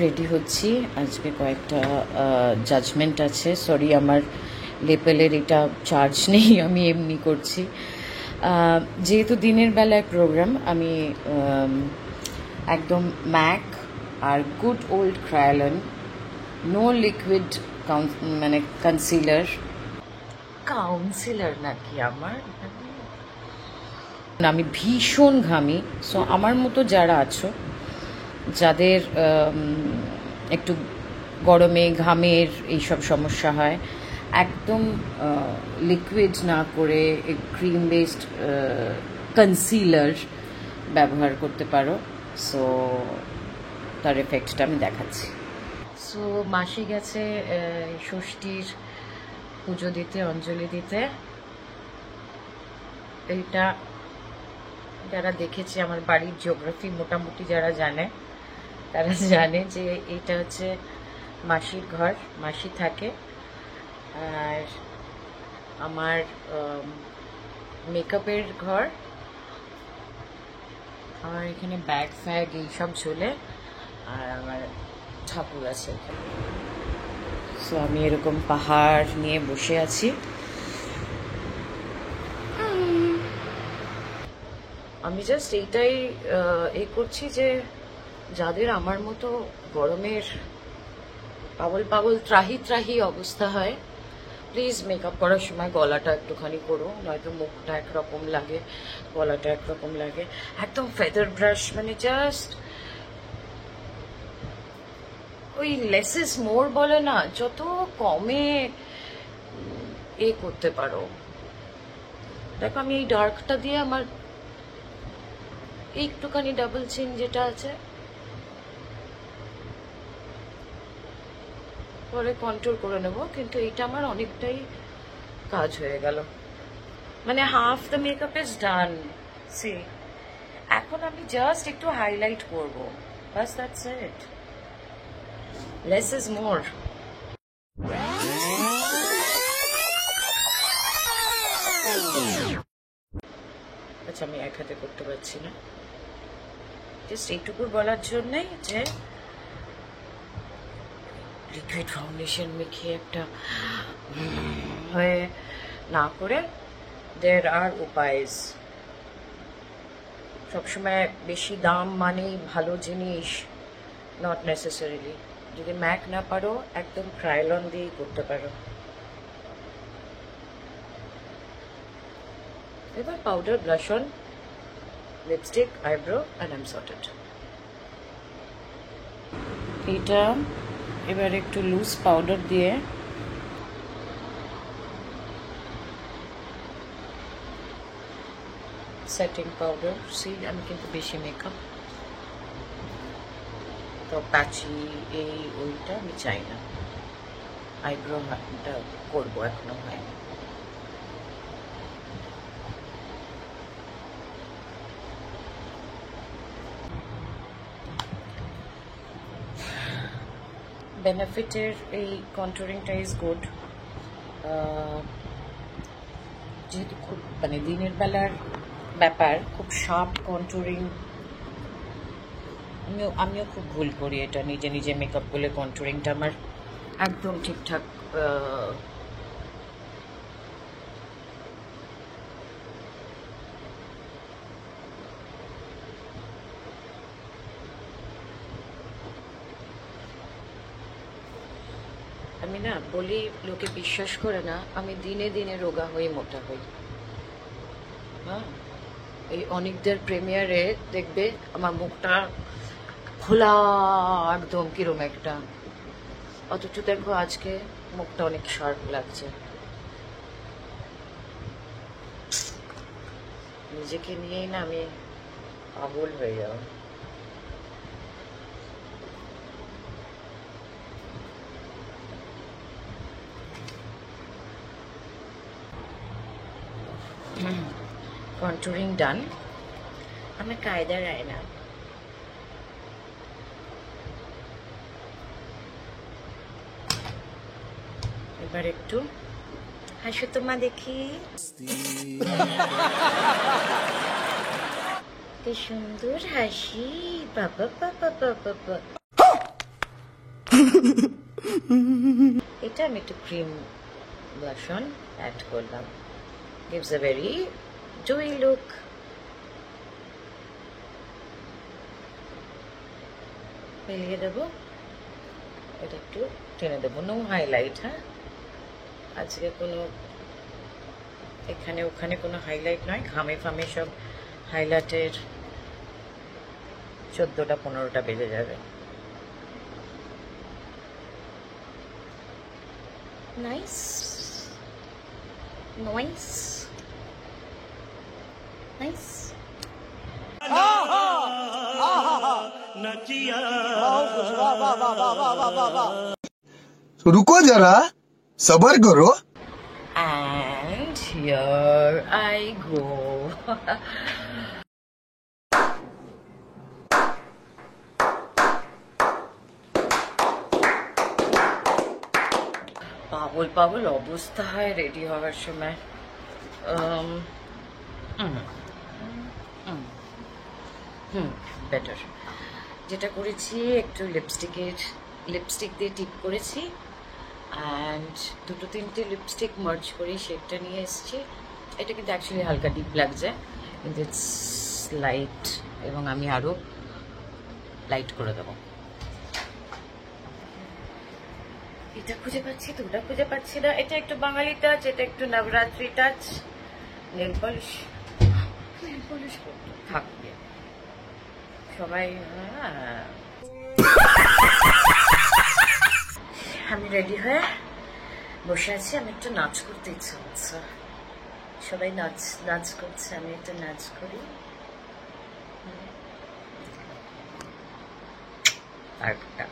Ready হচ্ছি। আজকে কয়েকটা জাজমেন্ট আছে। সরি, আমার লেপেলের এটা চার্জ নেই, আমি এমনি করছি। যেহেতু দিনের বেলায় প্রোগ্রাম, আমি একদম ম্যাক আর গুড ওল্ড ক্রায়োলন, নো লিকুইড মানে কনসিলার। কাউন্সিলার নাকি আমার? আমি ভীষণ ঘামি। সো আমার মতো যারা আছো, যাদের একটু গরমে ঘামের এইসব সমস্যা হয়, একদম লিকুইড না করে ক্রিম বেসড কনসিলার ব্যবহার করতে পারো। সো তার এফেক্টটা আমি দেখাচ্ছি। সো মাসি গেছে ষষ্ঠীর পুজো দিতে, অঞ্জলি দিতে। এইটা যারা দেখেছে আমার বাড়ির জিওগ্রাফি মোটামুটি যারা জানে, তারা জানে যে এটা হচ্ছে মাসির ঘর, মাসি থাকে। আর আমার মেকআপের ঘর, আমার এখানে ব্যাগ ফ্যাগ এইসব ঝোলে, আর আমার ঠাকুর আছে এখানে। সো আমি এরকম পাহাড় নিয়ে বসে আছি। আমি জাস্ট এইটাই করছি যে যাদের আমার মতো গরমের পাগল পাগল ত্রাহি ত্রাহি অবস্থা হয়, প্লিজ মেকআপ করার সময় গলাটা একটুখানি করো, নয়তো মুখটা একরকম লাগে, গলাটা একরকম লাগে। একদম ফেদার ব্রাশ, মানে জাস্ট ওই লেস ইজ মোর বলে না, যত কমে করতে পারো। দেখো আমি এই ডার্কটা দিয়ে আমার একটুখানি ডাবল চিন যেটা আছে, পরে কন্ট্রোল করে নেব, কিন্তু এটা আমার অনেকটাই কাজ হয়ে গেল। মানে half the makeup is done. See, এখন আমি জাস্ট একটু হাইলাইট করব, বাস, that's it. Less is more. আচ্ছা, আমি এক হাতে করতে পারছি না, জাস্ট এইটুকু বলার জন্যই যে লিকুইড ফাউন্ডেশন মেখে একটা হয়ে না করে, দের আর উপায়স। সবসময় বেশি দাম মানেই ভালো জিনিস, নট নেসেসারিলি। যদি ম্যাক না পারো, একদম ক্রায়োলন দিয়েই করতে পারো। এবার powder, blush on, lipstick, eyebrow, and I am sorted. এটা এবার একটু লুজ পাউডার দিয়ে সেটিং পাউডার। সি, আমি কিন্তু বেশি মেকআপ তো প্যাচি এই ওইটা আমি চাই না। আইব্রোটা করবো, এখনো হয়নি। বেনিফিটের এই কন্ট্রোলিংটা ইজ গুড। যেহেতু খুব মানে দিনের বেলার ব্যাপার, খুব শার্প কন্ট্রোলিং, আমিও খুব ভুল করি এটা, নিজে নিজে মেকআপ করলে কন্ট্রোলিংটা আমার একদম ঠিকঠাক আমি না বলি, লোকে বিশ্বাস করে না, আমি দিনে দিনে রোগা হয়ে মোটা হই। হ্যাঁ, এই অনেকদের প্রিমিয়ারে দেখবে আমার মুখটা খোলা, একদম কিরম একটা, অথচ দেখো আজকে মুখটা অনেক শার্প লাগছে। নিজেকে নিয়েই না আমি পাগল হয়ে যাও। কন্ট্রোলিং ডান। আমার কায়দা রায় না। এবার একটু হাসো তোমা দেখি, কি সুন্দর হাসি, বাবা বাবা বাবা। এটা আমি একটু ক্রিম ব্লাশ অন অ্যাড করলাম, gives a very dewy look. মিলিয়ে দেবো, এটা একটু টেনে দেবো, নো হাইলাইট। হ্যাঁ, আজকে কোনো এখানে ওখানে কোনো হাইলাইট নয়, ঘামে ফামে সব হাইলাইটের 14টা-15টা বেজে যাবে। Nice nice nice. रुको जरा सबर करो। And here I go. পাগল পাগল অবস্থা হয় রেডি হওয়ার সময়। বেটার। যেটা করেছি, একটু লিপস্টিক দিয়ে টিপ করেছি, অ্যান্ড 2-3টে লিপস্টিক মার্জ করে শেডটা নিয়ে এসেছি। এটা কিন্তু অ্যাকচুয়ালি হালকা ডিপ লাগছে, কিন্তু ইটস লাইট, এবং আমি আরও লাইট করে দেবো। এটা খুঁজে পাচ্ছি তো ওটা খুঁজে পাচ্ছি না। এটা একটু বাঙালি টাচ, এটা একটু নবরাত্রি টাচ। নেল পলিশ থাকবে সবাই। আমি রেডি হয়ে বসে আছি, আমি একটু নাচ করতে ইচ্ছা হচ্ছে। সবাই নাচ করছে, আমি একটা নাচ করি। আরেকটা